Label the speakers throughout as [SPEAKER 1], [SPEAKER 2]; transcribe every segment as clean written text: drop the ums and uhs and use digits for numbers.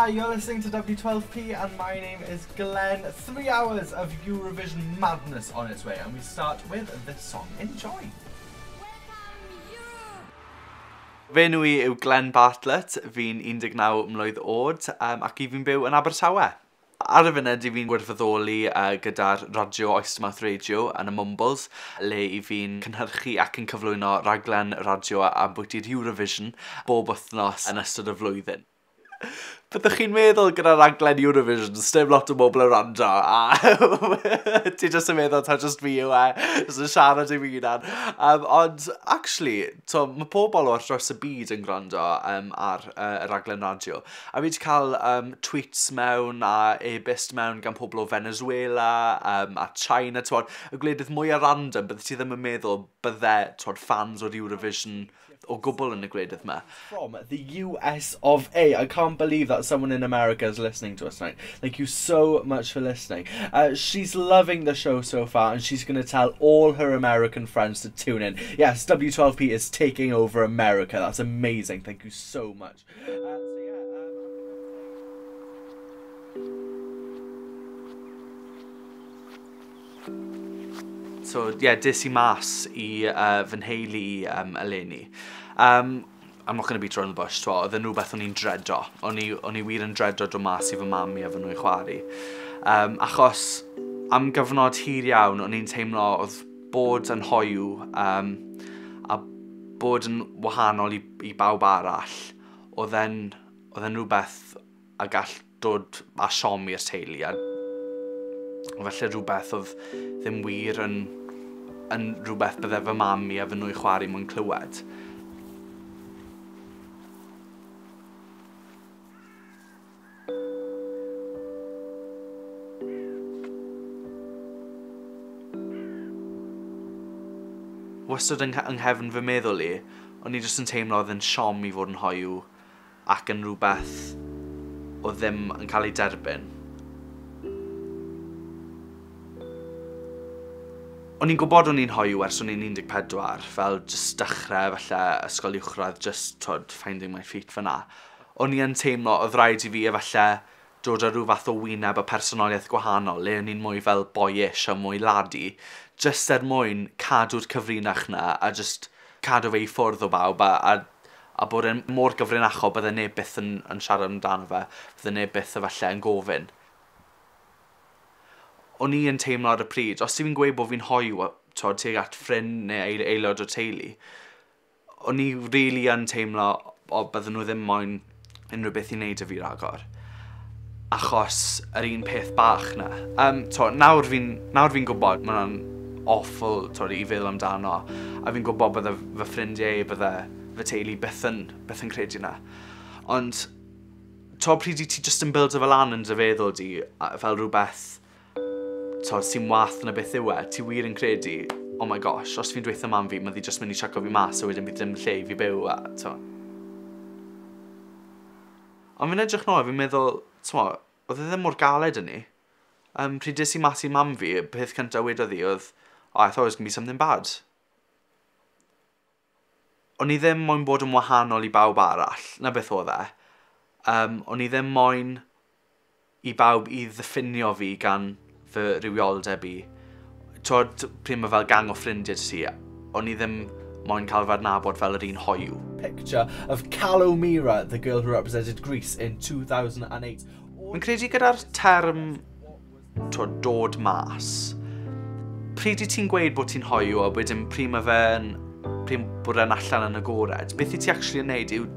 [SPEAKER 1] Hi, you're listening to W12P and my name is Glen. 3 hours of Eurovision madness on its way and we start with this song. Enjoy! Fe nhw I yw Glen Bartlett, fi'n 19 mlwydd oed ac I fi'n byw yn Abertawe. Ar y funud I fi'n gwirfoddoli gyda'r radio Oestermouth Radio yn y Mumbles, le I fi'n cynhyrchu ac yn cyflwyno raglen radio am bwyty'r Eurovision bob wythnos yn ystod y flwyddyn. Byddwch chi'n meddwl gyda raglen Eurovision, sdim lot o bobl yn rando, a ti jyst yn meddwl ta jyst fi yw jyst yn siarad I fi hunan. Ond, actually, mae pobl o'r dros y byd yn gwrando ar y raglen radio. A fi wedi cael tweets mewn a e-byst mewn gan pobl o Venezuela a China, y gwledydd mwy a random, bydde ti ddim yn meddwl bydde fans o'r Eurovision o gwbl yn y gwledydd yma. From the US of A. I can't believe that someone in America is listening to us tonight. Thank you so much for listening. She's loving the show so far and she's going to tell all her American friends to tune in. Yes, W12P is taking over America. That's amazing. Thank you so much. So, yeah, Dod Mas I fy nheulu eleni. I'm not going to beat around the bush, oedd yn rhywbeth o'n i'n dredo. O'n I wir yn dredo Dod Mas I fy mami a fy nhw'n chwarae. Achos am gyfnod hir iawn, o'n i'n teimlo oedd bod yn hoiw a bod yn wahanol I bawb arall. Oedd e'n rhywbeth a gall dod a siom i'r teulu. A felly rhywbeth oedd ddim wir yn rhywbeth bydde fy mami a fy nhw'n chwarae mwyn clywed. Wastad yng nghefn fy meddwl I, o'n I jyst yn teimlo oedd yn siom I fod yn hoiw ac yn rhywbeth o ddim yn cael ei derbyn. O'n i'n gwybod o'n i'n hoiw ers o'n i'n 14, fel jyst dechrau falle ysgol uwchradd, just finding my feet fyna. O'n i'n teimlo oedd rhaid I fi efallai dod â rhyw fath o wyneb a personoliaeth gwahanol, le o'n i'n mwy fel boyish a mwy ladi, just mwyn cadw'r cyfrinach na a just cadw fe I ffwrdd o bawb a bod e'n mor gyfrinachol bydde neb byth yn siarad amdano fe, bydde neb byth efallai yn gofyn. O'n i'n teimlo ar y pryd, os fi'n gweud bod fi'n hoiw tuag at ffrind neu aelod o teulu, o'n I really yn teimlo o bydden nhw ddim moyn unrhyw beth I wneud â fi ragor. Achos yr un peth bach na. Nawr fi'n gwybod, mae'n awful I feddwl amdano, a fi'n gwybod bydde fy ffrindiau, bydde fy teulu byth yn credu na. Ond, pryd I ti just yn bildo fel an yn dy feddwl di, fel rhywbeth sy'n wath na beth yw ti wir yn credu, oh my gosh, os fi'n dweud mam fi, mae ddi just mynd I siaco fi mas, a wedyn bydd ddim lle I fi byw Ond fi'n edrych nôl, fi'n meddwl, oedd e ddim mor galed yn ni. Pryd Dod Mas I mam fi, peth cyntaf wedodd hi oedd, I thought it was going to be something bad. O'n I ddim moyn bod yn wahanol I bawb arall, na beth oedd e. O'n I ddim moyn I bawb I ddiffinio fi gan fy rywioldeb I. Pryd mae fel gang o ffrindiau ti, o'n I ddim moyn cael fy adnabod fel yr un hoiw. Picture of Calomira, the girl who represented Greece in 2008. Mae'n credu gyda'r term Dod Mas. Pryd I ti'n gweud bod ti'n hoiw a wedyn pryd bod e'n allan yn agored, beth I ti actually yn neud yw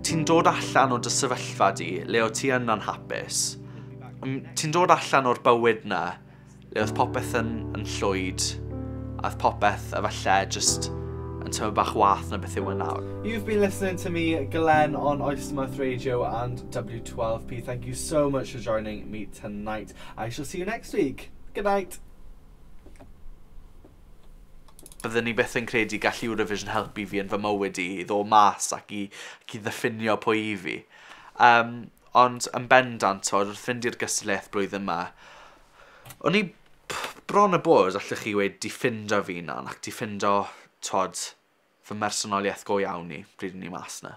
[SPEAKER 1] ti'n dod allan o dy sefyllfa di, le o ti yn anhapus. Ti'n dod allan o'r bywyd na, le oedd popeth yn llwyd, a oedd popeth efallai just yn tyfu bach wath na beth yw yn nawr. You've been listening to me, Glen, on Oestermouth Radio and W12P. Thank you so much for joining me tonight. I shall see you next week. Good night. Byddwn ni byth yn credu gall Eurovision helpu fi yn fy mywyd I ddod mas ac I ddiffinio pwy I fi. Ond yn bendant, wrth fynd i'r gystadleuaeth blwyddyn yma, o'n I bron y bod, allwch chi wedi diffindo fi na, ac diffindo fy mersonoliaeth go iawn I pryd ni mas na.